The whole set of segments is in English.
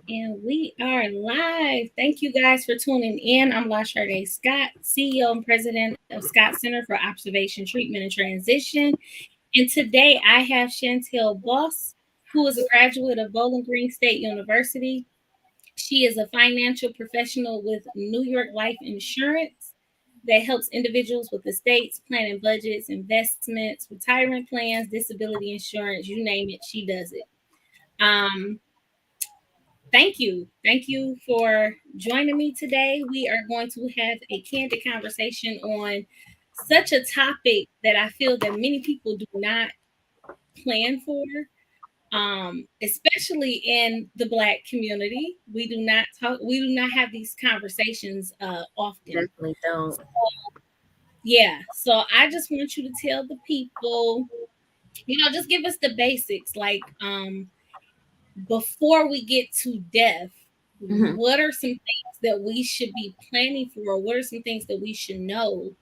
And we are live. Thank you guys for tuning in. I'm LaSharday Scott, CEO and President of Scott Center for Observation, Treatment, and Transition. And today I have Shantel Boss, who is a graduate of Bowling Green State University. She is a financial professional with New York Life Insurance that helps individuals with estates, planning budgets, investments, retirement plans, disability insurance, you name it, she does it. Um, Thank you. Thank you for joining me today. We are going to have a candid conversation on such a topic that I feel that many people do not plan for, especially in the Black community. We do not have these conversations often. Definitely don't. Yeah. So I just want you to tell the people, just give us the basics. Before we get to death, Mhm. what are some things that we should be planning for? What are some things that we should know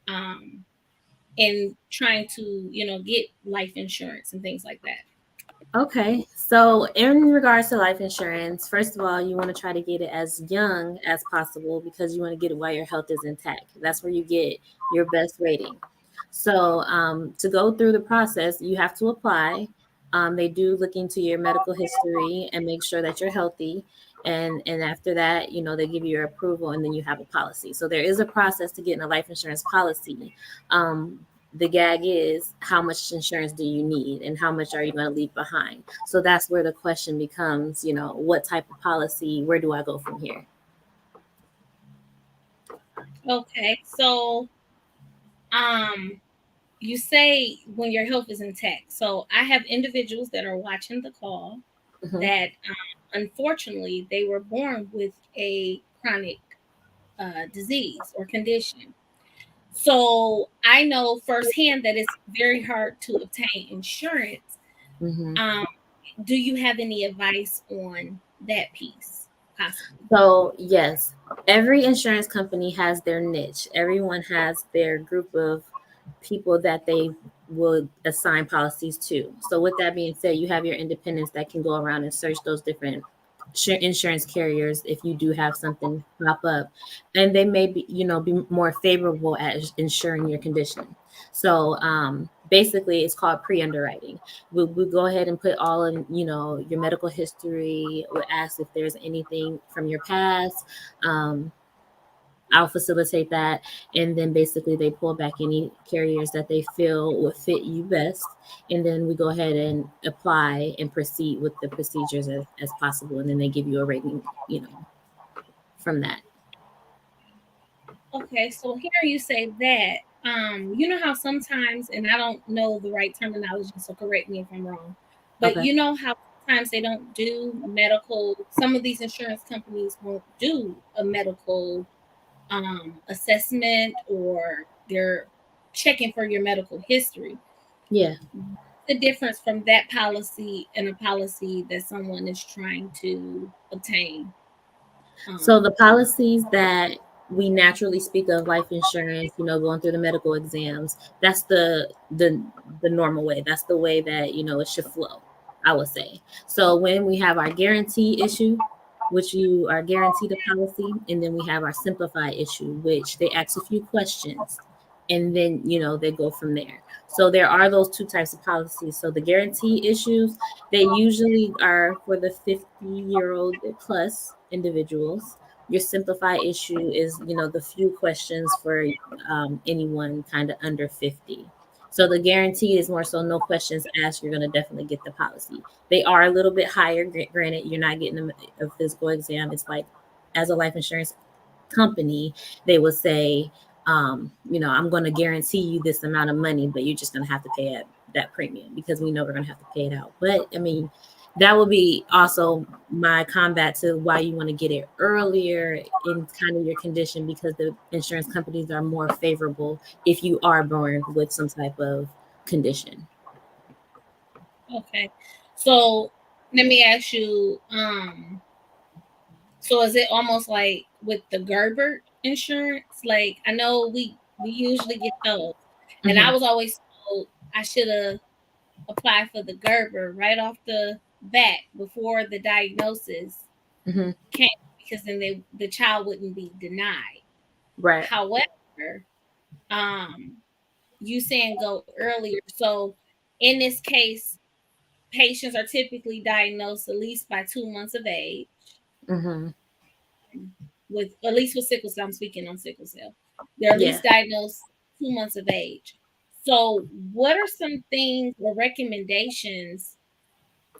um, in trying to, get life insurance and things like that? Okay, so in regards to life insurance, first of all, you want to try to get it as young as possible because you want to get it while your health is intact. That's where you get your best rating. So, to go through the process, you have to apply. They do look into your medical history and make sure that you're healthy. And after that, they give you your approval and then you have a policy. So there is a process to getting a life insurance policy. The gag is how much insurance do you need and how much are you going to leave behind? So that's where the question becomes, what type of policy, where do I go from here? Okay, so um, you say when your health is intact. So I have individuals that are watching the call Hmm. that unfortunately they were born with a chronic disease or condition. So I know firsthand that it's very hard to obtain insurance. Hmm. Um, do you have any advice on that piece, possibly? So, yes, every insurance company has their niche. Everyone has their group of people that they will assign policies to. So, with that being said, you have your independents that can go around and search those different insurance carriers if you do have something pop up, and they may be more favorable at insuring your condition. So, basically, it's called pre-underwriting. We'll go ahead and put all in, your medical history. We'll ask if there's anything from your past. Um, I'll facilitate that. And then basically they pull back any carriers that they feel would fit you best. And then we go ahead and apply and proceed with the procedures as possible. And then they give you a rating, from that. Okay, so hearing you say that, you know how sometimes, and I don't know the right terminology, so correct me if I'm wrong, but Okay. you know how sometimes they don't do medical, some of these insurance companies won't do a medical assessment, or they're checking for your medical history. Yeah. The difference from that policy and a policy that someone is trying to obtain. So Um, the policies that we naturally speak of, life insurance, going through the medical exams, that's the normal way. That's the way that, it should flow, I would say. So when we have our guarantee issue, which you are guaranteed a policy, and then we have our simplified issue, which they ask a few questions and then, they go from there. So there are those two types of policies. So the guarantee issues, they usually are for the 50-year-old plus individuals. Your simplified issue is, the few questions for anyone kind of under 50. So the guarantee is more so no questions asked. You're going to definitely get the policy. They are a little bit higher. Granted, you're not getting a physical exam. It's like, as a life insurance company, they would say, I'm going to guarantee you this amount of money, but you're just going to have to pay that premium because we know we're going to have to pay it out. But I mean, that would be also my combat to why you want to get it earlier in kind of your condition, because the insurance companies are more favorable if you are born with some type of condition. okay, so let me ask you, so is it almost like with the Gerber insurance? Like I know we usually get those, and I Hmm. was always told I should have applied for the Gerber right off the back before the diagnosis Hmm. came, because then the child wouldn't be denied. Right. However, um, you saying go earlier. So in this case, patients are typically diagnosed at least by 2 months of age, Hmm. with at least with sickle cell. I'm speaking on sickle cell. They're at Yeah. least diagnosed 2 months of age. So, what are some things or recommendations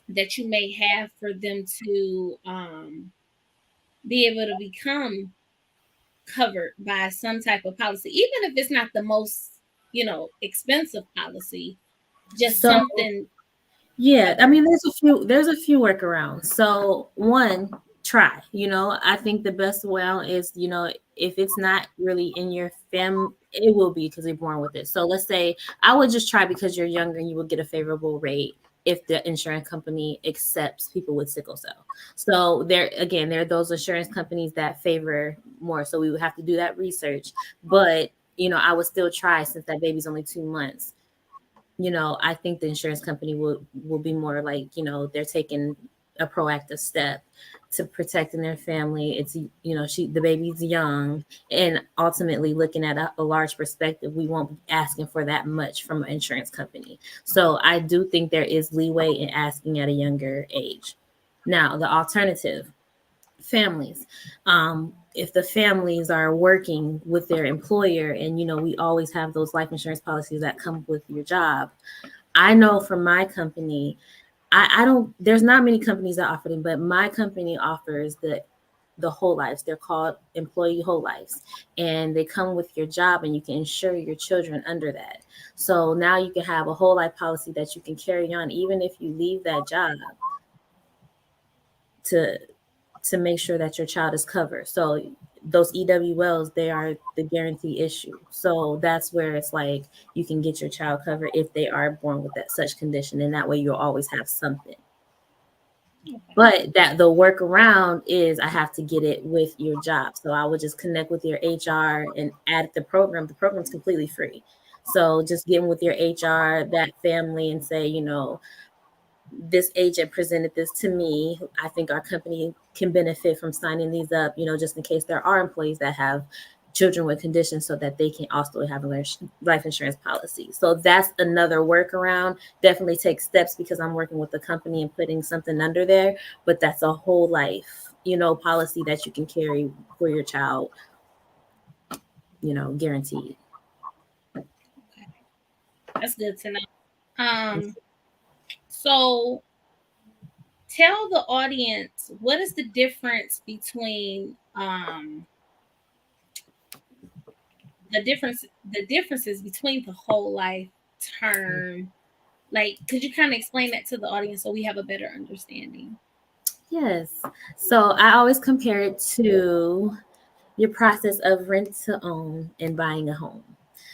that you may have for them to be able to become covered by some type of policy, even if it's not the most, expensive policy, just So something yeah, I covered. mean, there's a few workarounds. So one, try. I think the best way out is, if it's not really in your fam, it will be because they're born with it. So let's say I would just try because you're younger and you will get a favorable rate if the insurance company accepts people with sickle cell. So there are those insurance companies that favor more. So we would have to do that research. But I would still try since that baby's only 2 months. I think the insurance company will be more like, they're taking a proactive step to protecting their family. It's, the baby's young, and ultimately looking at a large perspective, we won't be asking for that much from an insurance company. So I do think there is leeway in asking at a younger age. Now, the alternative, families. If the families are working with their employer, and we always have those life insurance policies that come with your job. I know from my company, I don't. There's not many companies that offer them, but my company offers the whole lives. They're called employee whole lives, and they come with your job, and you can insure your children under that. So now you can have a whole life policy that you can carry on, even if you leave that job, to make sure that your child is covered. So those EWLs, they are the guarantee issue. So that's where it's like you can get your child covered if they are born with that such condition, and that way you'll always have something. Okay. But that the workaround is I have to get it with your job. So I would just connect with your HR and add the program. The program's completely free. So just getting with your HR, that family, and say, this agent presented this to me. I think our company can benefit from signing these up, just in case there are employees that have children with conditions, so that they can also have a life insurance policy. So that's another workaround. Definitely take steps because I'm working with the company and putting something under there, but that's a whole life, policy that you can carry for your child, guaranteed. Okay. That's good to know. So tell the audience, what is the difference between the differences between the whole life term. Like, could you kind of explain that to the audience so we have a better understanding? Yes. So I always compare it to your process of rent to own and buying a home.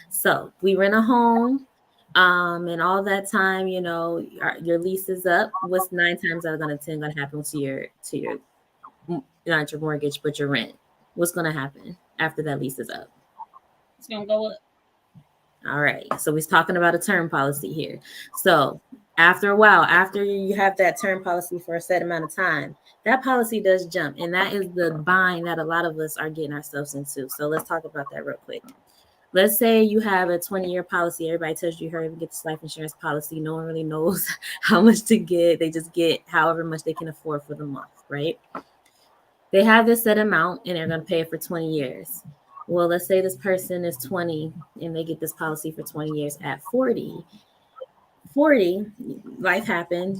So we rent a home, and all that time, your lease is up. What's 9 times out of 10 going to happen to your not your mortgage, but your rent? What's going to happen after that lease is up? It's gonna go up. All right. So we're talking about a term policy here. So after a while, after you have that term policy for a set amount of time, that policy does jump. And that is the bind that a lot of us are getting ourselves into. So let's talk about that real quick. Let's say you have a 20-year policy. Everybody tells you hurry and get this life insurance policy. No one really knows how much to get. They just get however much they can afford for the month, right? They have this set amount and they're going to pay it for 20 years. Well, let's say this person is 20 and they get this policy for 20 years. At 40, life happened.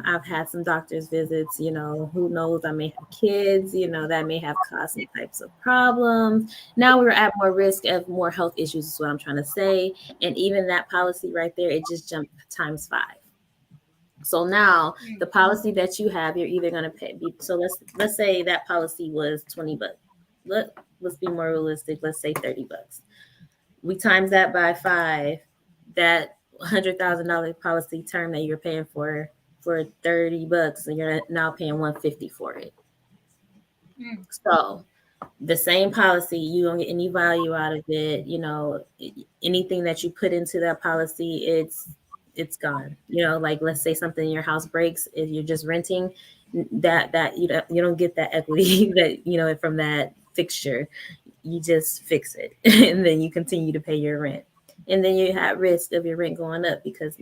I've had some doctor's visits. Who knows? I may have kids. That may have caused some types of problems. Now we're at more risk of more health issues, is what I'm trying to say. And even that policy right there, it just jumped times 5. So now the policy that you have, you're either going to pay. So let's say that policy was $20. Let's be more realistic. Let's say $30. We times that by 5. That $100,000 policy term that you're paying for $30, and you're now paying 150 for it. Mm. So the same policy, you don't get any value out of it. Anything that you put into that policy, it's it's gone. Like let's say something in your house breaks, if you're just renting, that you don't get that equity that from that fixture. You just fix it and then you continue to pay your rent. And then you have risk of your rent going up because,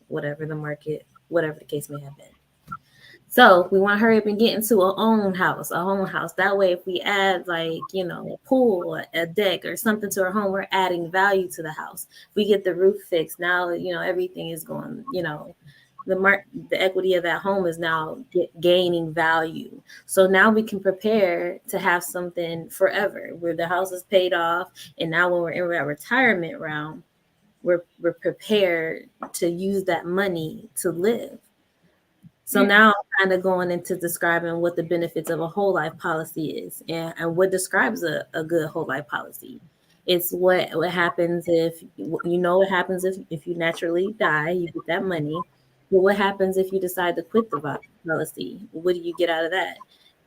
whatever the market, whatever the case may have been. So we want to hurry up and get into a home house. That way, if we add like, a pool, a deck or something to our home, we're adding value to the house. If we get the roof fixed, now, everything is going, the equity of that home is now gaining value. So now we can prepare to have something forever where the house is paid off. And now when we're in that retirement round, we're prepared to use that money to live. So now I'm kind of going into describing what the benefits of a whole life policy is, and what describes a good whole life policy. It's what happens what happens if you naturally die, you get that money. But what happens if you decide to quit the policy? What do you get out of that?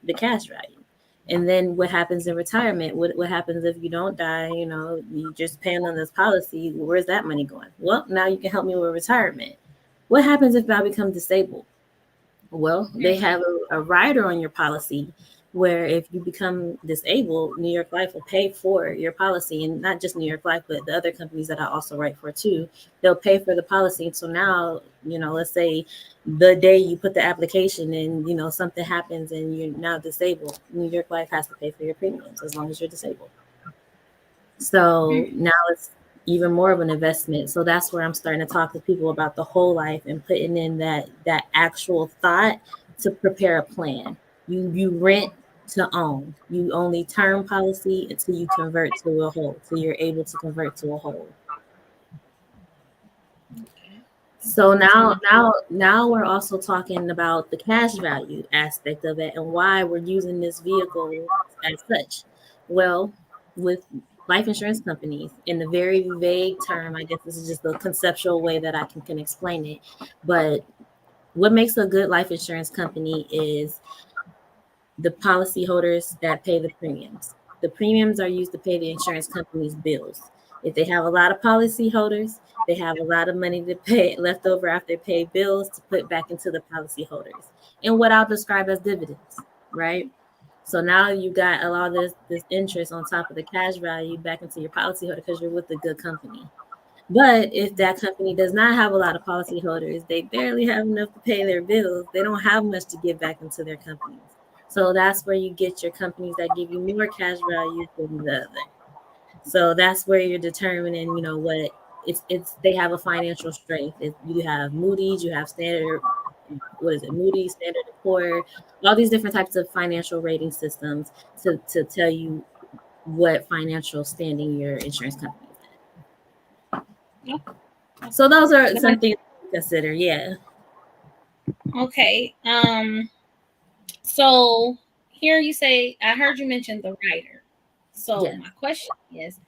The cash value. And then what happens in retirement? What happens if you don't die? You just paying on this policy. Where's that money going? Well, now you can help me with retirement. What happens if I become disabled? Well, they have a rider on your policy where if you become disabled, New York Life will pay for your policy, and not just New York Life, but the other companies that I also write for too. They'll pay for the policy. So now, let's say the day you put the application in, something happens and you're now disabled, New York Life has to pay for your premiums as long as you're disabled. So now it's even more of an investment. So that's where I'm starting to talk to people about the whole life and putting in that actual thought to prepare a plan. You rent to own. You only term policy until you convert to a whole. So you're able to convert to a whole. So now we're also talking about the cash value aspect of it and why we're using this vehicle as such. Well, with life insurance companies, in the very vague term, I guess this is just the conceptual way that I can explain it. But what makes a good life insurance company is the policyholders that pay the premiums. The premiums are used to pay the insurance company's bills. If they have a lot of policyholders, they have a lot of money to pay left over after they pay bills to put back into the policyholders, and what I'll describe as dividends, right? So now you got a lot of this interest on top of the cash value back into your policyholder because you're with a good company. But if that company does not have a lot of policyholders, they barely have enough to pay their bills, they don't have much to give back into their companies. So that's where you get your companies that give you more cash value than the other. So that's where you're determining, what it's they have a financial strength. If you have Moody's, you have Standard, what is it, Moody's, Standard & Poor, all these different types of financial rating systems to tell you what financial standing your insurance company is in. So those are some things to consider. Yeah. Okay. So here you say, I heard you mention the writer. So Yes. my question is,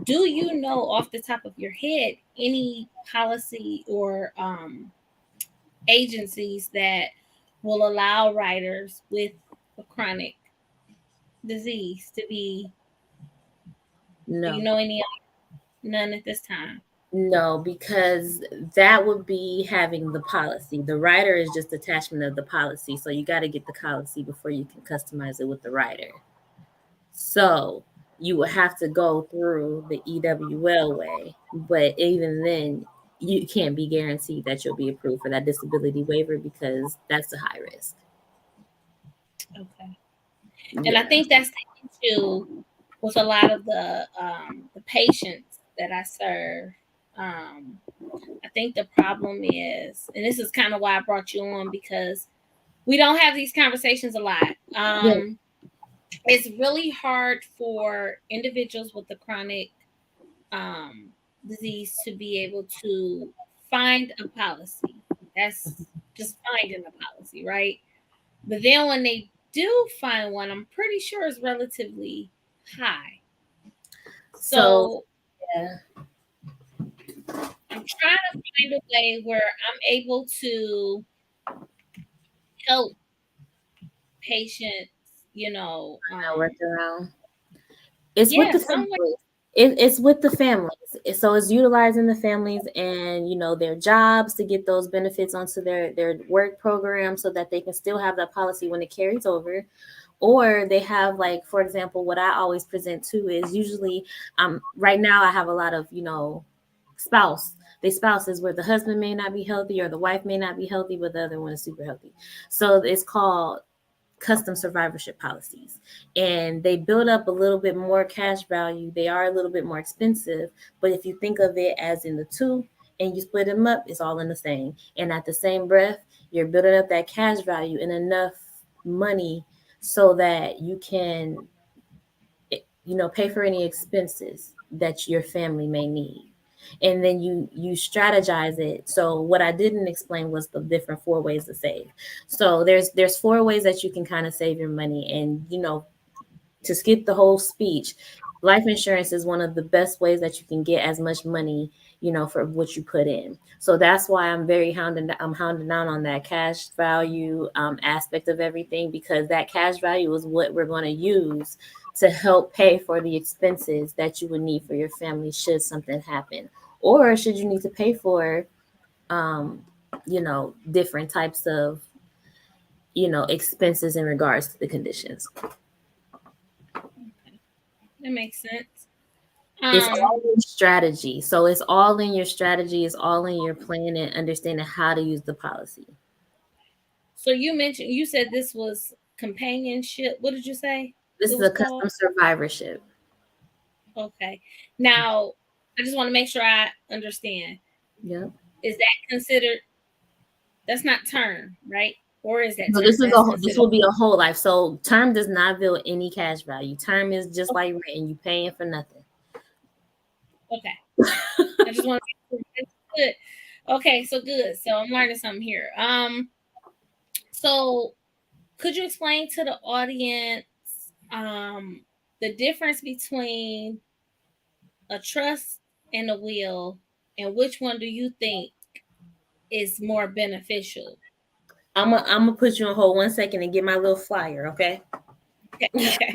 do you know off the top of your head any policy or agencies that will allow writers with a chronic disease to be? Do you No. know any? None at this time. No, because that would be having the policy. The rider is just attachment of the policy. So you got to get the policy before you can customize it with the rider. So you would have to go through the EWL way. But even then, you can't be guaranteed that you'll be approved for that disability waiver because that's a high risk. Okay. And I Yeah. think that's the issue with a lot of the patients that I serve. Um, I think the problem is, and this is kind of why I brought you on, because we don't have these conversations a lot. Yeah. It's really hard for individuals with the chronic um, disease to be able to find a policy. That's just finding a policy, right? But then when they do find one, I'm pretty sure it's relatively high. So, So yeah. I'm trying to find a way where I'm able to help patients, Work around. It's with yeah, the some way. families. It's with the families. So it's utilizing the families and their jobs to get those benefits onto their work program so that they can still have that policy when it carries over. Or they have, like, for example, what I always present to is usually right now I have a lot of spouse they spouses where the husband may not be healthy or the wife may not be healthy, but the other one is super healthy. So it's called custom survivorship policies, and they build up a little bit more cash value. They are a little bit more expensive, but if you think of it as in the two and you split them up, it's all in the same. And at the same breath, you're building up that cash value and enough money so that you can pay for any expenses that your family may need. And then you strategize it. So what I didn't explain was the different four ways to save. So there's four ways that you can kind of save your money. And to skip the whole speech, life insurance is one of the best ways that you can get as much money, for what you put in. So that's why I'm hounding down on that cash value aspect of everything, because that cash value is what we're going to use to help pay for the expenses that you would need for your family should something happen, or should you need to pay for, different types of, expenses in regards to the conditions. Okay. That makes sense. It's all in strategy. So it's all in your strategy. It's all in your plan and understanding how to use the policy. So you said this was companionship. What did you say This it is was a called? custom survivorship. Okay. Now, I just want to make sure I understand. Yep. Is that considered, that's not term, right? Or is that So term? That's this considered. will be a whole life. So term does not build any cash value. Term is just like rent, and you paying for nothing. Okay. I just want to make sure that's good. Okay, so good. So I'm learning something here. So could you explain to the audience the difference between a trust and a will, and which one do you think is more beneficial? I'm gonna put you on hold 1 second and get my little flyer, okay? Okay. Okay.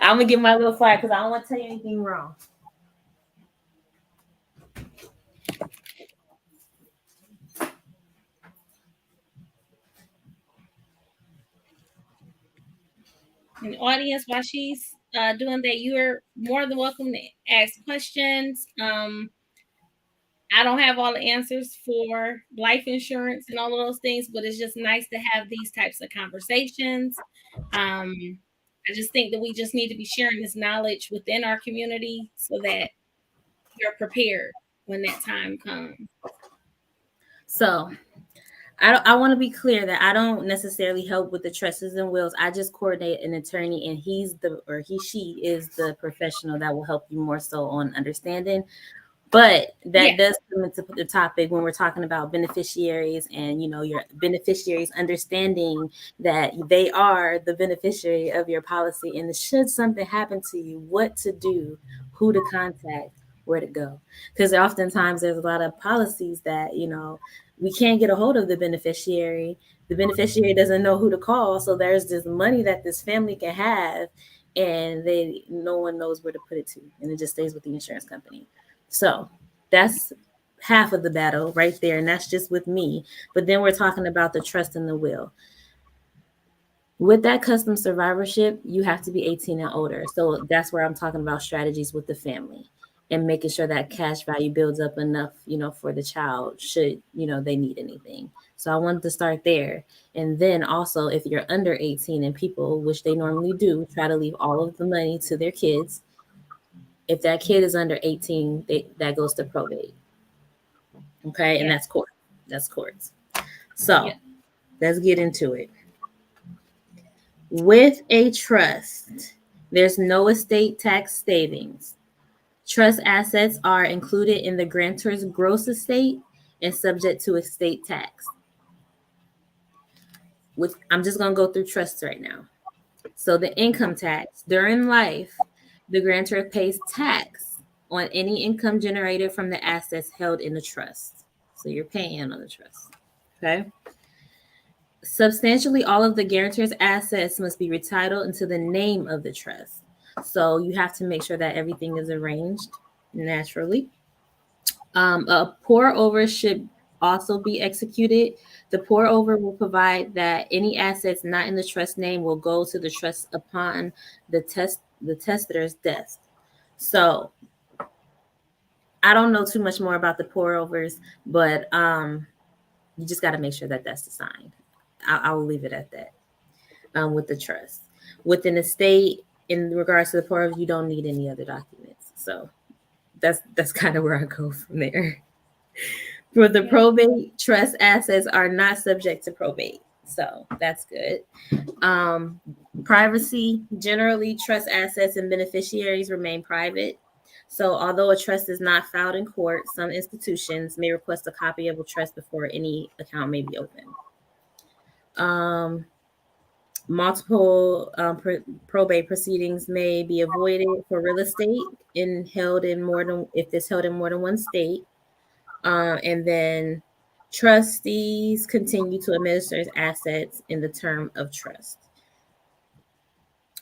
I'm gonna get my little flyer because I don't want to tell you anything wrong. And audience, while she's doing that, you're more than welcome to ask questions. I don't have all the answers for life insurance and all of those things, but it's just nice to have these types of conversations. I just think that we just need to be sharing this knowledge within our community so that you're prepared when that time comes. So I want to be clear that I don't necessarily help with the trusts and wills. I just coordinate an attorney, and she is the professional that will help you more so on understanding. But that Yeah. does come into the topic when we're talking about beneficiaries and your beneficiaries understanding that they are the beneficiary of your policy, and should something happen to you, what to do, who to contact, where to go. Because oftentimes there's a lot of policies that we can't get a hold of the beneficiary. The beneficiary doesn't know who to call, so there's this money that this family can have, and no one knows where to put it to, and it just stays with the insurance company. So that's half of the battle right there. And that's just with me. But then we're talking about the trust and the will. With that custom survivorship, you have to be 18 and older. So that's where I'm talking about strategies with the family and making sure that cash value builds up enough, for the child should, they need anything. So I wanted to start there. And then also, if you're under 18 and people, which they normally do, try to leave all of the money to their kids. If that kid is under 18, that goes to probate. Okay, and Yeah. that's court. That's courts. So Yeah. let's get into it. With a trust, there's no estate tax savings. Trust assets are included in the grantor's gross estate and subject to estate tax. I'm just going to go through trusts right now. So the income tax during life, the grantor pays tax on any income generated from the assets held in the trust. So you're paying on the trust. Okay. Substantially all of the guarantor's assets must be retitled into the name of the trust. So you have to make sure that everything is arranged naturally. A pour over should also be executed. The pour over will provide that any assets not in the trust name will go to the trust upon the testator's death. So I don't know too much more about the pour overs, but you just got to make sure that that's assigned. I will leave it at that. With the trust, with an estate, in regards to the pour over, you don't need any other documents. So that's kind of where I go from there. For the probate, trust assets are not subject to probate. So that's good. Um, Privacy, generally, trust assets and beneficiaries remain private. So, although a trust is not filed in court, some institutions may request a copy of a trust before any account may be opened. Um, Multiple probate proceedings may be avoided for real estate in held in more than if it's held in more than one state. And then trustees continue to administer assets in the term of trust.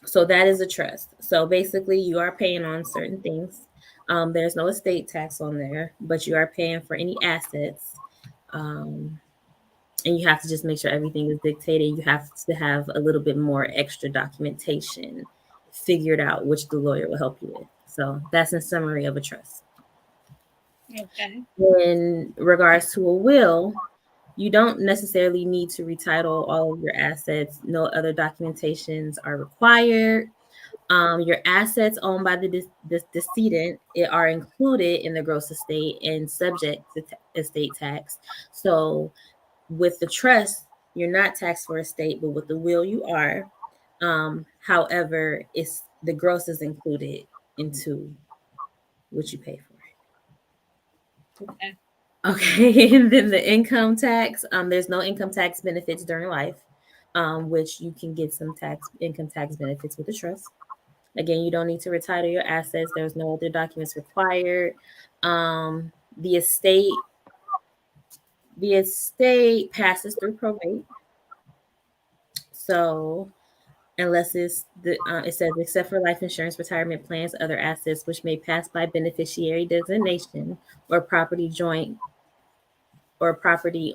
So that is a trust. So basically, you are paying on certain things. There's no estate tax on there, but you are paying for any assets. Um, and you have to just make sure everything is dictated. You have to have a little bit more extra documentation figured out, which the lawyer will help you with. So that's a summary of a trust. Okay. In regards to a will, you don't necessarily need to retitle all of your assets. No other documentations are required. Your assets owned by the decedent are included in the gross estate and subject to estate tax. So with the trust, you're not taxed for estate, but with the will, you are. However, it's the gross is included into what you pay for. Okay. Okay, and then the income tax. There's no income tax benefits during life, which you can get some income tax benefits with the trust. Again, you don't need to retitle your assets. There's no other documents required. Um, the estate, the estate passes through probate. So unless it says except for life insurance, retirement plans, other assets which may pass by beneficiary designation or property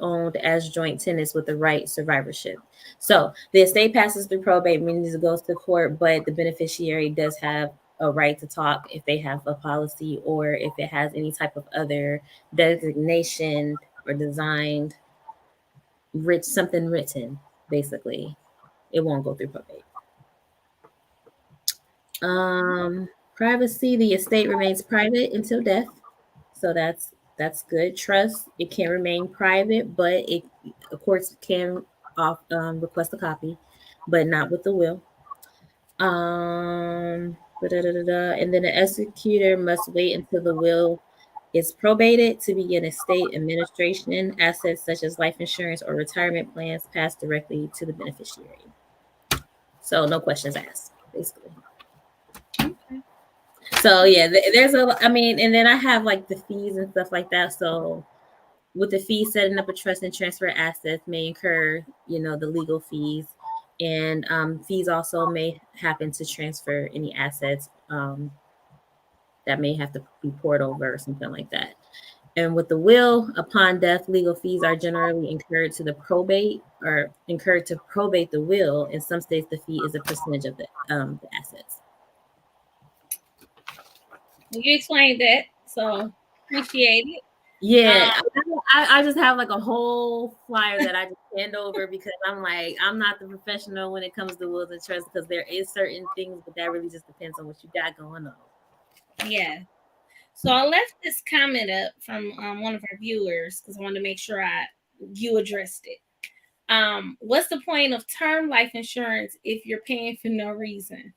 owned as joint tenants with the right survivorship. So the estate passes through probate, means it goes to court, but the beneficiary does have a right to talk if they have a policy or if it has any type of other designation or designed something written, basically. It won't go through probate. Privacy, the estate remains private until death. So that's good. Trust, it can remain private, but it of course can request a copy, but not with the will. And then the executor must wait until the will is probated to begin estate administration. Assets such as life insurance or retirement plans pass directly to the beneficiary. So no questions asked, basically. Okay. So yeah, there's I mean, and then I have like the fees and stuff like that. So with the fee, setting up a trust and transfer assets may incur, the legal fees, and fees also may happen to transfer any assets that may have to be poured over or something like that. And with the will, upon death, legal fees are generally incurred to probate the will. In some states, the fee is a percentage of the assets. You explained that, so appreciate it. Yeah, I just have like a whole flyer that I just hand over because I'm like, I'm not the professional when it comes to wills and trusts because there is certain things, but that really just depends on what you got going on. Yeah. So I left this comment up from one of our viewers because I wanted to make sure you addressed it. What's the point of term life insurance if you're paying for no reason?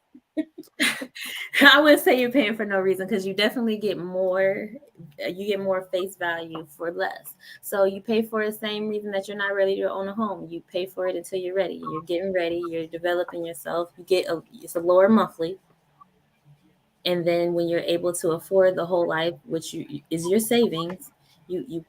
I wouldn't say you're paying for no reason because you definitely get more. You get more face value for less. So you pay for the same reason that you're not ready to own a home. You pay for it until you're ready. You're getting ready. You're developing yourself. It's a lower monthly. And then when you're able to afford the whole life, which is your savings, you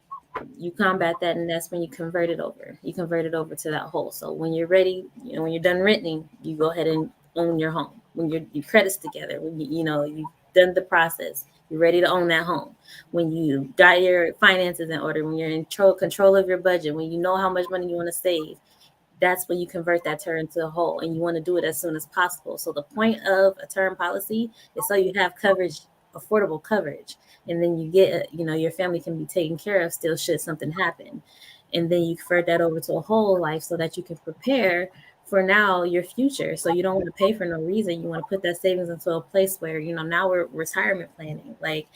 combat that, and that's when you convert it over. You convert it over to that whole. So when you're ready, when you're done renting, you go ahead and own your home. When your credit's together, when you done the process, you're ready to own that home, when you got your finances in order, when you're in control of your budget, when you know how much money you want to save, that's when you convert that term into a whole, and you want to do it as soon as possible. So the point of a term policy is so you have coverage, affordable coverage, and then you get, your family can be taken care of still should something happen. And then you convert that over to a whole life so that you can prepare for now your future. So you don't want to pay for no reason. You want to put that savings into a place where, now we're retirement planning. Like,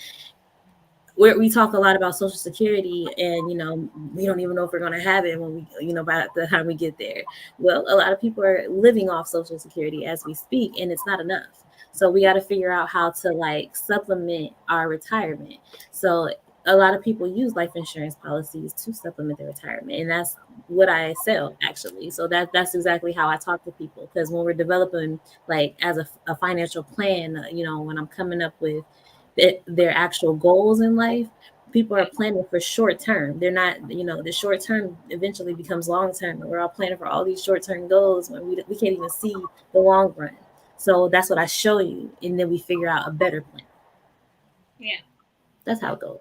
we talk a lot about Social Security, and we don't even know if we're going to have it when we, by the time we get there. Well, a lot of people are living off Social Security as we speak, and it's not enough. So we got to figure out how to like supplement our retirement. So a lot of people use life insurance policies to supplement their retirement, and that's what I sell actually. So that's exactly how I talk to people, because when we're developing like as a financial plan, when I'm coming up with their actual goals in life, people are planning for short term. They're not, the short term eventually becomes long term. And we're all planning for all these short term goals when we can't even see the long run. So that's what I show you. And then we figure out a better plan. Yeah. That's how it goes.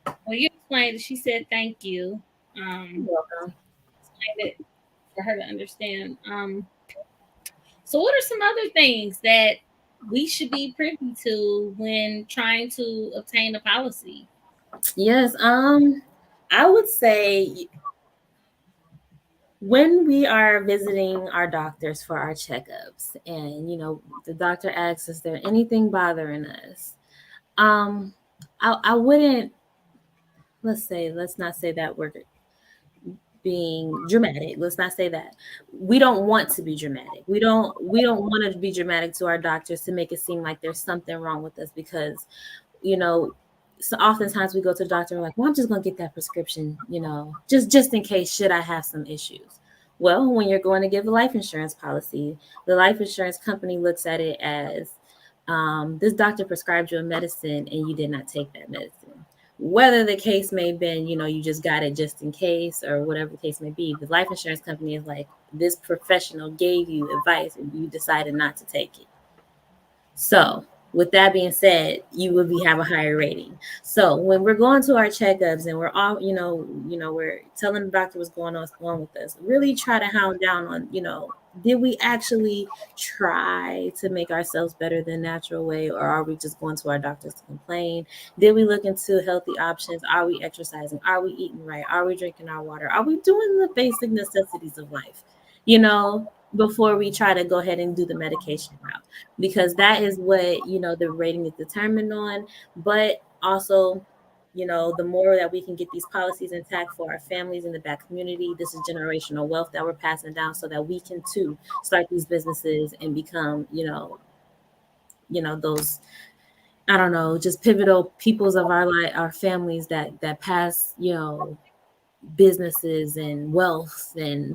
Well, you explained it. She said thank you. You're welcome. Explained it for her to understand. So what are some other things that we should be privy to when trying to obtain a policy? Yes. I would say when we are visiting our doctors for our checkups, and the doctor asks, is there anything bothering us? um I wouldn't, let's not say that we're being dramatic. Let's not say that. We don't want to be dramatic. We don't want to be dramatic to our doctors to make it seem like there's something wrong with us, because you know so oftentimes we go to the doctor and we're like, well, I'm just going to get that prescription, just in case should I have some issues. Well, when you're going to give a life insurance policy, the life insurance company looks at it as, this doctor prescribed you a medicine and you did not take that medicine. Whether the case may have been, you just got it just in case, or whatever the case may be, the life insurance company is like, this professional gave you advice and you decided not to take it. So, with that being said, you would have a higher rating. So, when we're going to our checkups and we're all, we're telling the doctor what's going on with us, really try to hound down on, did we actually try to make ourselves better than natural way, or are we just going to our doctors to complain? Did we look into healthy options? Are we exercising? Are we eating right? Are we drinking our water? Are we doing the basic necessities of life? Before we try to go ahead and do the medication route, because that is what the rating is determined on. But also, the more that we can get these policies intact for our families in the Black community, this is generational wealth that we're passing down, so that we can too start these businesses and become those, I don't know, just pivotal peoples of our life, our families that pass businesses and wealth and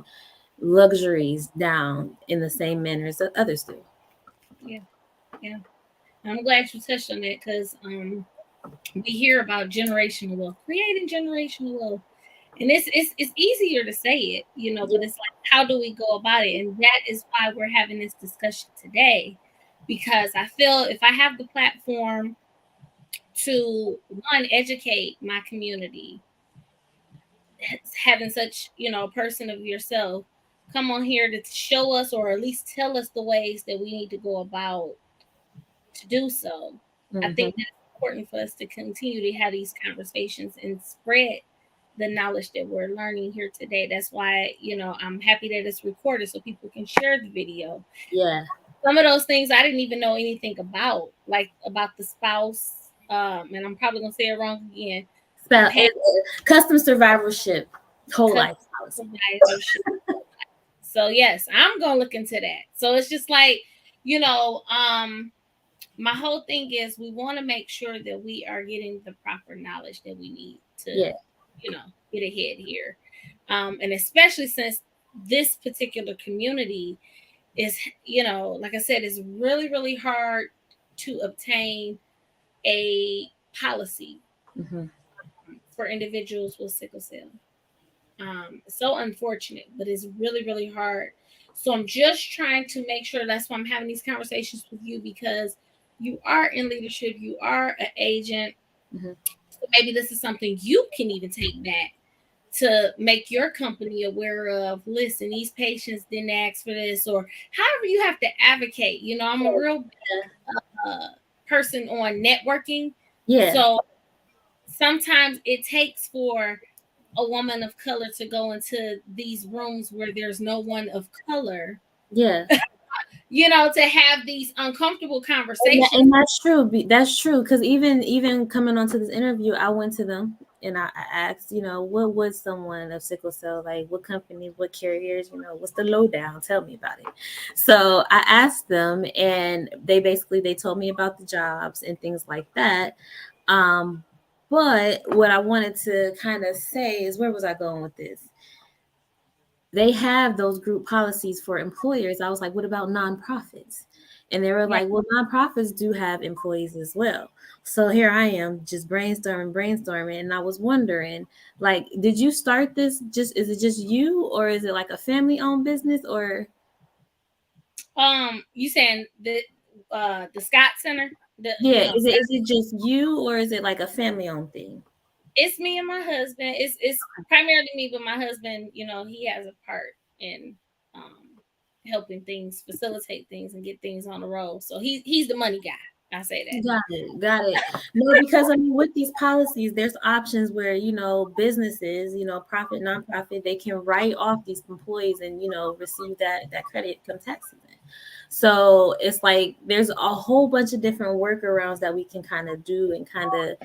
luxuries down in the same manner as others do. Yeah, yeah. I'm glad you touched on that because we hear about generational wealth, creating generational wealth, and it's easier to say it, but it's like, how do we go about it? And that is why we're having this discussion today, because I feel if I have the platform to one educate my community, having such a person of yourself come on here to show us, or at least tell us the ways that we need to go about to do so. I Mm-hmm. think that's important for us to continue to have these conversations and spread the knowledge that we're learning here today. That's why, I'm happy that it's recorded so people can share the video. Yeah. Some of those things I didn't even know anything about, like about the spouse, and I'm probably gonna say it wrong again. Custom survivorship, whole life policy. So yes, I'm gonna look into that. So it's just like, my whole thing is we want to make sure that we are getting the proper knowledge that we need to, Yeah. Get ahead here. And especially since this particular community is, like I said, it's really, really hard to obtain a policy Mm-hmm. for individuals with sickle cell. So unfortunate, but it's really, really hard. So I'm just trying to make sure, that's why I'm having these conversations with you, because you are in leadership, you are an agent. Mm-hmm. So maybe this is something you can even take back to make your company aware of. Listen, these patients didn't ask for this, or however you have to advocate. I'm a real person on networking. Yeah, So sometimes it takes for a woman of color to go into these rooms where there's no one of color, yeah. to have these uncomfortable conversations. And that's true. That's true. Because even coming onto this interview, I went to them and I asked, what would someone of sickle cell like? What company? What carriers? What's the lowdown? Tell me about it. So I asked them, and they told me about the jobs and things like that. Um, but what I wanted to kind of say is, where was I going with this? They have those group policies for employers. I was like, what about nonprofits? And they were Right. like, well, nonprofits do have employees as well. So here I am just brainstorming. And I was wondering, like, did you start this is it just you, or is it like a family owned business, or? You saying the Scott Center, Yeah, Scott, is it just you, or is it like a family owned thing? it's me and my husband. It's primarily me, but my husband, he has a part in helping things, facilitate things, and get things on the road. So he's the money guy. I say that. Got it. Got it. No, because I mean, with these policies, there's options where, businesses, profit, nonprofit, they can write off these employees and, receive that credit come tax season. So it's like there's a whole bunch of different workarounds that we can kind of do and kind of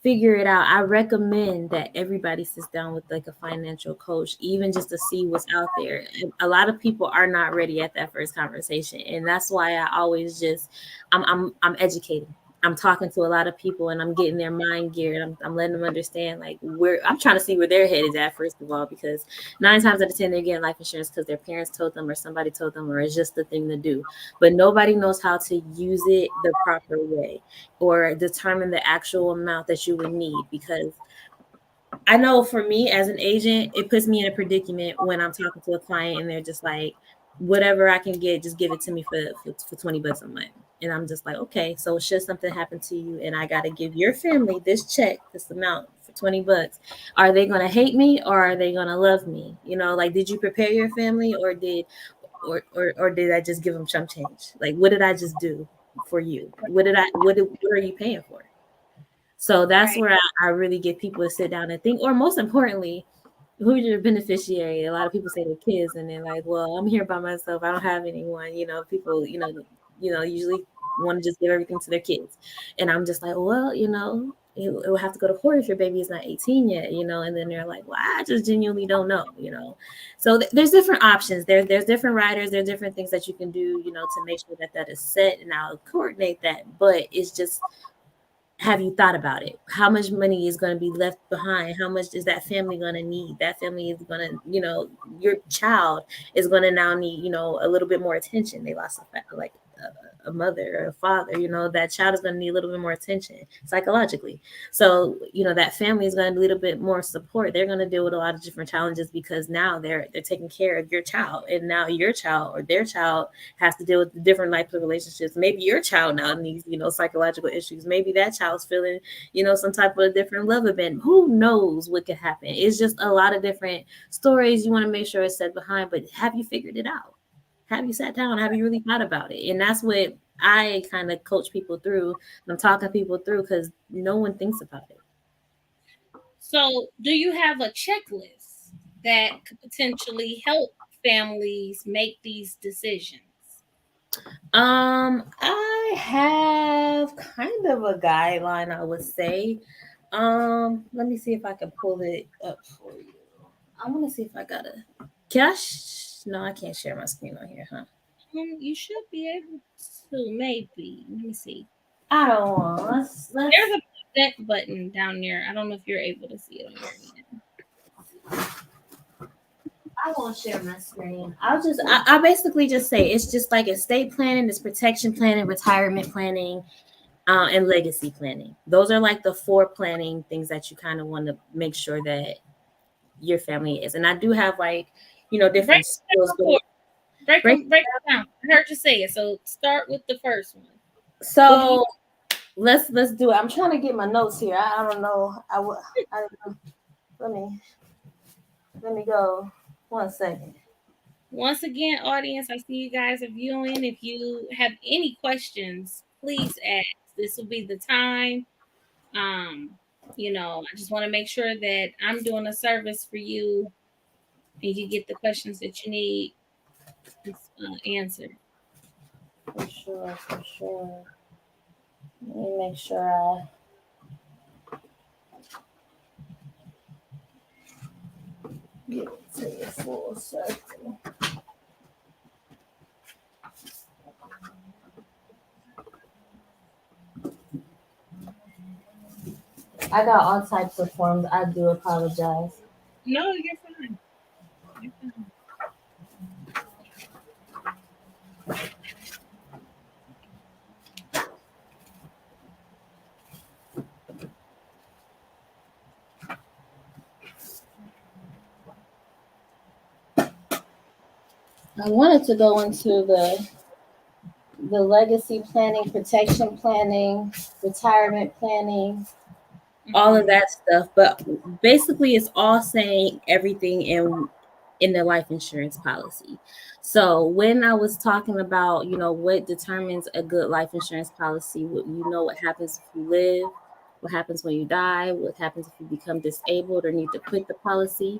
figure it out. I recommend that everybody sits down with like a financial coach, even just to see what's out there. And a lot of people are not ready at that first conversation, and that's why I always just I'm educating. I'm talking to a lot of people and I'm getting their mind geared. I'm letting them understand like where I'm trying to see where their head is at first of all, because 9 times out of 10 they're getting life insurance because their parents told them or somebody told them or it's just the thing to do. But nobody knows how to use it the proper way or determine the actual amount that you would need, because I know for me as an agent, it puts me in a predicament when I'm talking to a client and they're just like, whatever I can get, just give it to me for $20 a month. And I'm just like, okay, so should something happen to you and I got to give your family this check, this amount for $20, are they going to hate me or are they going to love me? Like, did you prepare your family or did I just give them chump change? Like, what did I just do for you? What are you paying for? So that's Right. where I really get people to sit down and think, or most importantly, who's your beneficiary? A lot of people say their kids, and they're like, "Well, I'm here by myself. I don't have anyone." People, usually want to just give everything to their kids, and I'm just like, "Well, it will have to go to court if your baby is not 18 yet." And then they're like, "Well, I just genuinely don't know." So there's different options. There's different riders. There's different things that you can do, to make sure that is set, and I'll coordinate that. But it's just, have you thought about it? How much money is going to be left behind? How much is that family going to need? That family is going to, your child is going to now need, a little bit more attention. They lost like a mother or a father, that child is going to need a little bit more attention psychologically. So, that family is going to need a little bit more support. They're going to deal with a lot of different challenges because now they're taking care of your child, and now your child or their child has to deal with different types of relationships. Maybe your child now needs, psychological issues. Maybe that child's feeling, some type of different love event. Who knows what could happen? It's just a lot of different stories you want to make sure it's set behind, but have you figured it out? Have you sat down? Have you really thought about it? And that's what I kind of coach people through. I'm talking people through because no one thinks about it. So, do you have a checklist that could potentially help families make these decisions? I have kind of a guideline, I would say. Let me see if I can pull it up for you. I want to see if I got a cash. No, I can't share my screen on here, huh? You should be able to, maybe. Let me see. I don't want. Let's. There's a project button down there. I don't know if you're able to see it on your end. I won't share my screen. I basically just say it's just like estate planning, it's protection planning, retirement planning, and legacy planning. Those are like the 4 planning things that you kind of want to make sure that your family is. And I do have like, Break different them skills, down but for break break. them break them down. I heard you say it. So start with the first one. What do you? So let's do it. I'm trying to get my notes here. I don't know. I let me let me go. 1 second. Once again, audience, I see you guys are viewing. If you have any questions, please ask. This will be the time. Um, I just want to make sure that I'm doing a service for you and you get the questions that you need answered. For sure, for sure. Let me make sure I get to the full circle. I got all types of forms. I do apologize. No, you're fine. You're fine. I wanted to go into the legacy planning, protection planning, retirement planning, all of Mm-hmm. that stuff. But basically, it's all saying everything in the life insurance policy. So when I was talking about, what determines a good life insurance policy, what happens if you live, what happens when you die, what happens if you become disabled or need to quit the policy.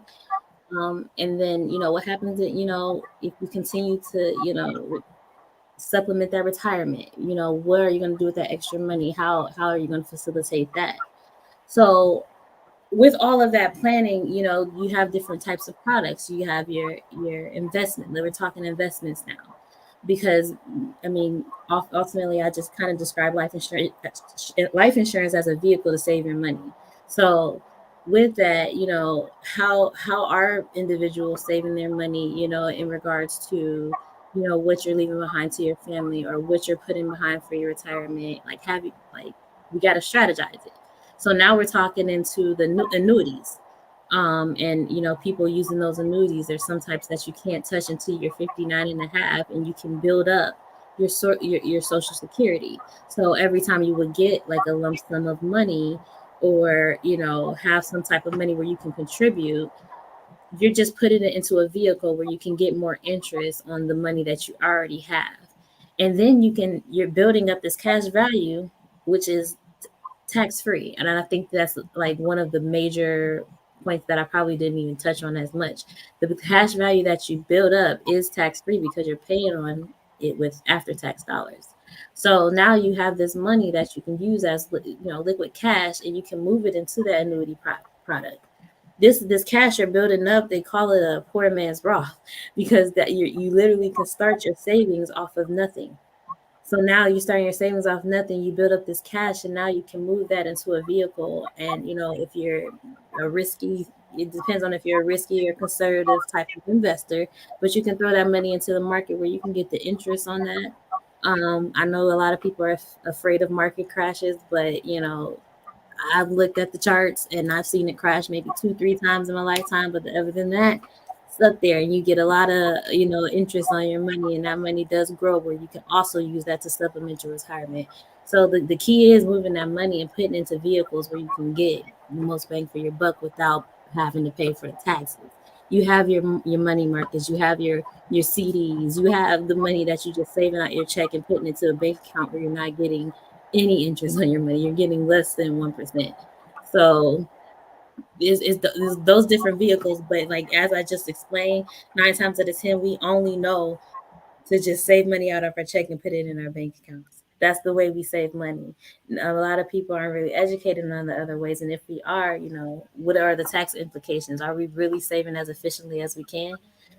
And then, what happens if you continue to, supplement that retirement, what are you going to do with that extra money? How are you going to facilitate that? So with all of that planning, you have different types of products. You have your investment. We're talking investments now, because I mean, ultimately, I just kind of describe life insurance as a vehicle to save your money. So with that, how are individuals saving their money, in regards to what you're leaving behind to your family or what you're putting behind for your retirement. Like, have you like we got to strategize it. So now we're talking into the annuities. And people using those annuities. There's some types that you can't touch until you're 59 and a half, and you can build up your social security. So every time you would get like a lump sum of money, or have some type of money where you can contribute, you're just putting it into a vehicle where you can get more interest on the money that you already have. And then you're building up this cash value, which is tax free. And I think that's like one of the major points that I probably didn't even touch on as much. The cash value that you build up is tax free because you're paying on it with after tax dollars. So now you have this money that you can use as liquid cash, and you can move it into that annuity product. This cash you're building up, they call it a poor man's Roth, because that you literally can start your savings off of nothing. So now you're starting your savings off nothing. You build up this cash, and now you can move that into a vehicle. And if you're a risky, it depends on if you're a risky or conservative type of investor, but you can throw that money into the market where you can get the interest on that. I know a lot of people are afraid of market crashes, but I've looked at the charts and I've seen it crash maybe 2, 3 times in my lifetime. But other than that, it's up there, and you get a lot of interest on your money, and that money does grow where you can also use that to supplement your retirement. So the key is moving that money and putting it into vehicles where you can get the most bang for your buck without having to pay for the taxes. You have your money markets, you have your CDs, you have the money that you just saving out your check and putting it to a bank account where you're not getting any interest on your money. You're getting less than 1%. So it's those different vehicles. But like, as I just explained, 9 times out of 10, we only know to just save money out of our check and put it in our bank accounts. That's the way we save money. A lot of people aren't really educated on the other ways. And if we are, what are the tax implications? Are we really saving as efficiently as we can?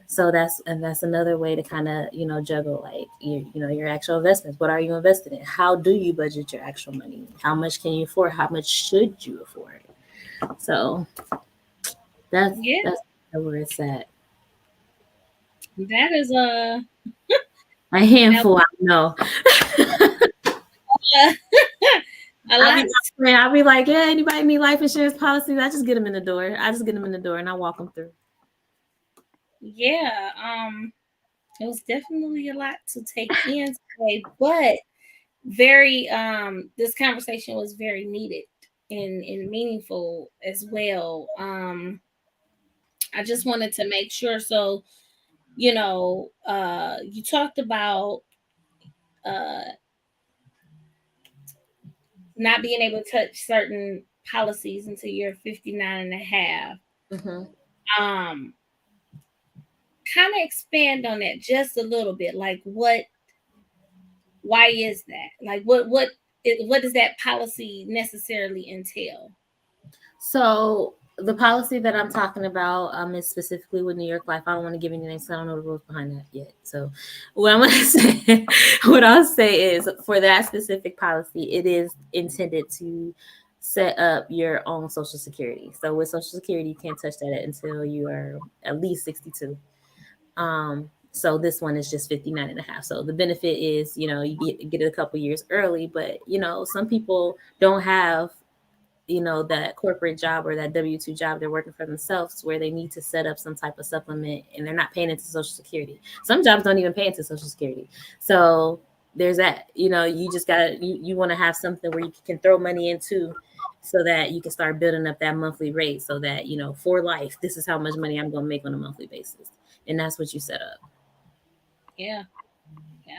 So that's another way to kind of juggle, like your actual investments. What are you investing in? How do you budget your actual money? How much can you afford? How much should you afford? So that's Yeah, that's where it's at. that is A handful, I know. a I'll be lot. I'll be like, yeah, anybody need life insurance policies? I just get them in the door. I just get them in the door and I walk them through. Yeah, it was definitely a lot to take in today, but very this conversation was very needed and meaningful as well. I just wanted to make sure. So, you talked about uh not being able to touch certain policies until you're 59 and a half. Mm-hmm. Um, kind of expand on that just a little bit. Like why is that? Like what does that policy necessarily entail? So the policy that I'm talking about is specifically with New York Life. I don't want to give any names. I don't know the rules behind that yet. So what I'm going to say, what I'll say is for that specific policy, it is intended to set up your own Social Security. So with Social Security, you can't touch that until you are at least 62. So this one is just 59 and a half. So the benefit is, you get it a couple years early, but some people don't have that corporate job or that W-2 job. They're working for themselves where they need to set up some type of supplement and they're not paying into Social Security. Some jobs don't even pay into Social Security. So there's that. You just got you want to have something where you can throw money into so that you can start building up that monthly rate so that, for life, this is how much money I'm going to make on a monthly basis. And that's what you set up. Yeah. Yeah.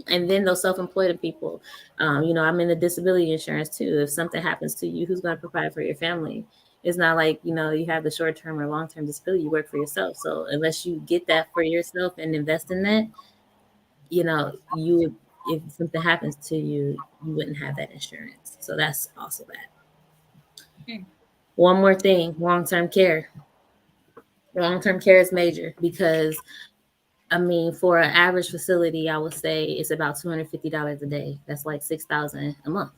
And then those self-employed people, I'm in the disability insurance too. If something happens to you, who's going to provide for your family? It's not like, you have the short-term or long-term disability, you work for yourself. So unless you get that for yourself and invest in that, you would, if something happens to you, you wouldn't have that insurance. So that's also that. Hmm. One more thing, long-term care. Long-term care is major because for an average facility, I would say it's about $250 a day. That's like $6,000 a month.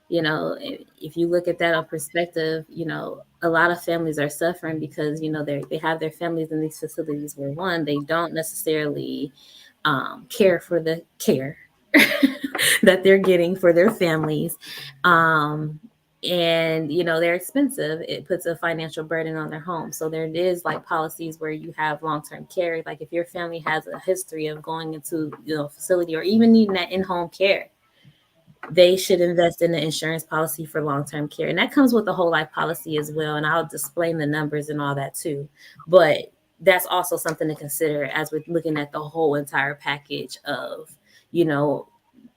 If you look at that on perspective, a lot of families are suffering because they have their families in these facilities where one, they don't necessarily care for the care that they're getting for their families. And they're expensive. It puts a financial burden on their home. So there is like policies where you have long-term care. Like if your family has a history of going into facility or even needing that in-home care, they should invest in the insurance policy for long-term care. And that comes with the whole life policy as well. And I'll explain the numbers and all that too. But that's also something to consider as we're looking at the whole entire package of,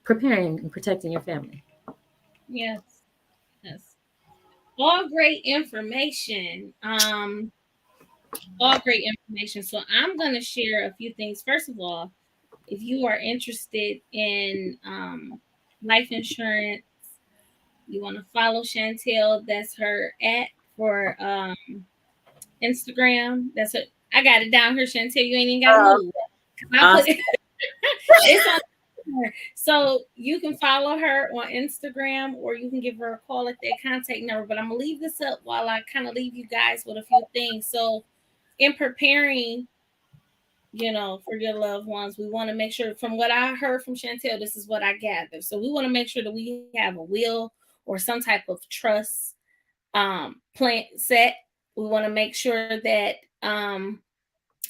preparing and protecting your family. Yes. Yes. All great information. All great information. So I'm going to share a few things. First of all, if you are interested in life insurance, you want to follow Shantel. That's her at for Instagram. That's it. I got it down here, Shantel. You ain't even got to move. I put Awesome. it. It's on. So you can follow her on Instagram or you can give her a call at that contact number. But I'm gonna leave this up while I kind of leave you guys with a few things. So in preparing, for your loved ones, we want to make sure from what I heard from Chantel, this is what I gathered. So we want to make sure that we have a will or some type of trust plan set. We want to make sure that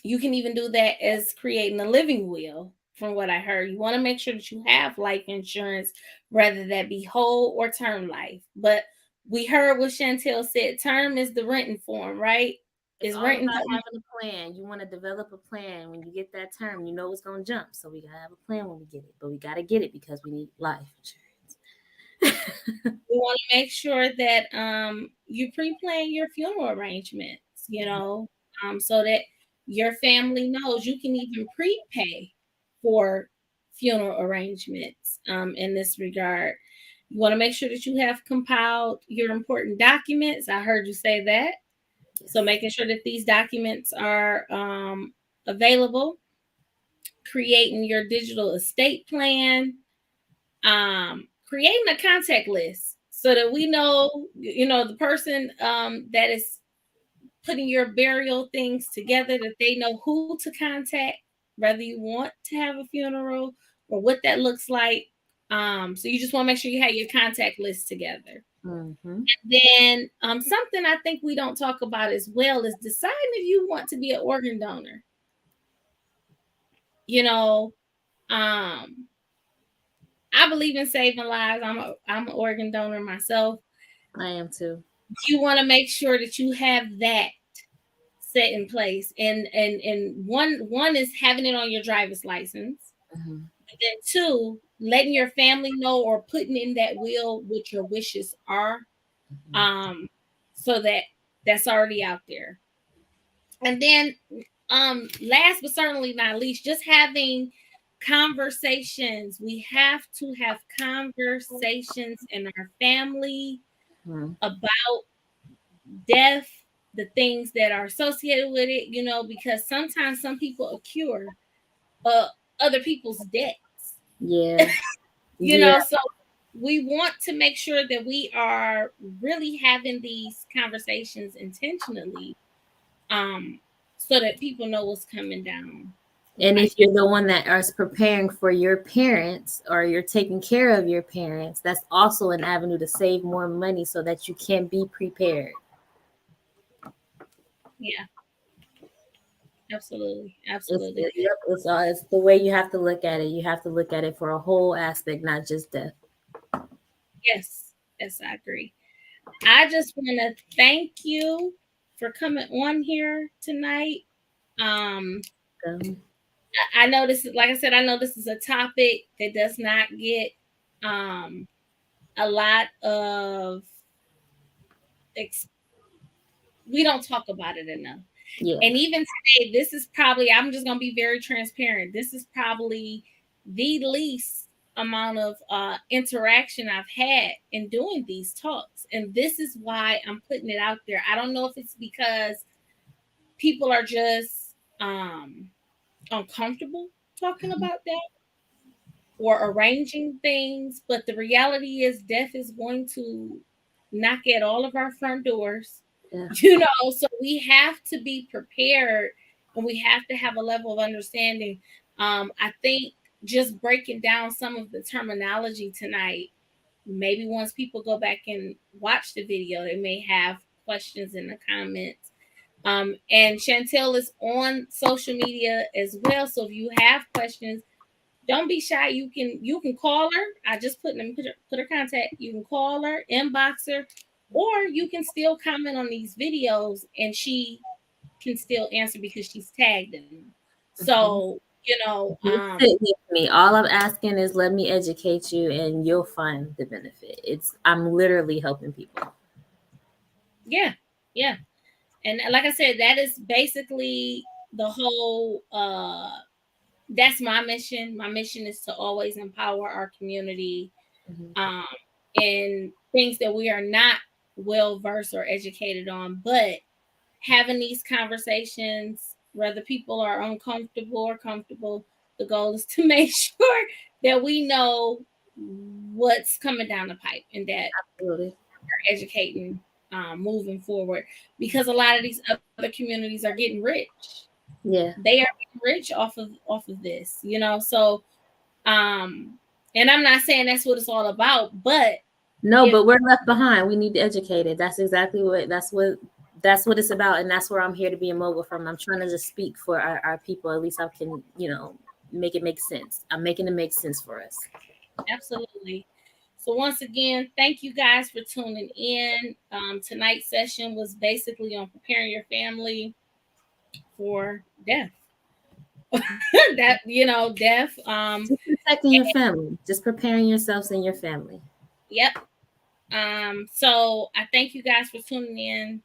you can even do that as creating a living will. From what I heard, you want to make sure that you have life insurance, whether that be whole or term life. But we heard what Chantel said, term is the renting form, right? It's Is all renting. about having a plan. You want to develop a plan. When you get that term, you know it's going to jump. So we got to have a plan when we get it. But we got to get it because we need life insurance. We want to make sure that you pre-plan your funeral arrangements, so that your family knows you can even prepay for funeral arrangements in this regard. You want to make sure that you have compiled your important documents. I heard you say that. So Yes. making sure that these documents are available, creating your digital estate plan, creating a contact list so that we know, the person that is putting your burial things together, that they know who to contact, whether you want to have a funeral or what that looks like. So you just want to make sure you have your contact list together. Mm-hmm. Then something I think we don't talk about as well is deciding if you want to be an organ donor. You know, um, I believe in saving lives. I'm an organ donor myself. I am too. You want to make sure that you have that set in place, and one is having it on your driver's license. Mm-hmm. And then two, letting your family know or putting in that will what your wishes are, um, so that that's already out there. And then, last but certainly not least, just having conversations. We have to have conversations in our family Mm-hmm. about death, the things that are associated with it, because sometimes some people occur uh, other people's debts, Yeah. Yeah. so we want to make sure that we are really having these conversations intentionally, um, so that people know what's coming down the And pipe. if you're the one that is preparing for your parents or you're taking care of your parents, that's also an avenue to save more money so that you can be prepared. Yeah, absolutely, It's absolutely. it, yep, it's the way you have to look at it. You have to look at it for a whole aspect, not just death. Yes, yes, I agree. I just want to thank you for coming on here tonight. Um, Um, I know this is, like I said, I know this is a topic that does not get um a lot of ex- we don't talk about it enough. yeah. And even today, this is probably, I'm just going to be very transparent. This is probably the least amount of interaction I've had in doing these talks. And this is why I'm putting it out there. I don't know if it's because people are just uncomfortable talking Mhm. about that or arranging things, but the reality is death is going to knock at all of our front doors. Yeah. So we have to be prepared, and we have to have a level of understanding. I think just breaking down some of the terminology tonight, maybe once people go back and watch the video, they may have questions in the comments. And Shantel is on social media as well, so if you have questions, don't be shy. You can call her. I just put her contact. You can call her, inbox her, or you can still comment on these videos, and she can still answer because she's tagged in them. Mhm. So Just sit with me. All I'm asking is let me educate you, and you'll find the benefit. I'm literally helping people. yeah, yeah. And like I said, that is basically the whole. That's my mission. My mission is to always empower our community, Mhm. um, in things that we are not well versed or educated on, but having these conversations, whether people are uncomfortable or comfortable, the goal is to make sure that we know what's coming down the pipe and that Absolutely. we're educating, moving forward, because a lot of these other communities are getting rich. Yeah. They are getting rich off of this, so um and I'm not saying that's what it's all about, but No, if but we're left behind. We need to educate it. That's exactly what it's about, and that's where I'm here to be a mogul from. I'm trying to just speak for our people. At least I can, make it make sense. I'm making it make sense for us. absolutely. So once again, thank you guys for tuning in. Tonight's session was basically on preparing your family for death. Death. Just protecting your family. Just preparing yourselves and your family. Yep. So I thank you guys for tuning in.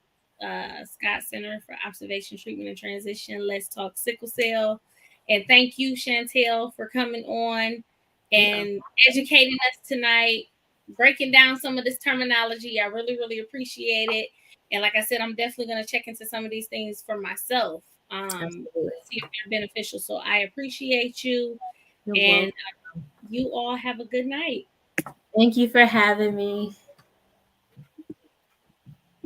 Scott Center for Observation, Treatment, and Transition. Let's talk sickle cell. And thank you, Shantel, for coming on Yeah. and educating us tonight, breaking down some of this terminology. I really, really appreciate it. And like I said, I'm definitely going to check into some of these things for myself, Absolutely. see if they're beneficial. So I appreciate you, You're and welcome. you all have a good night. Thank you for having me.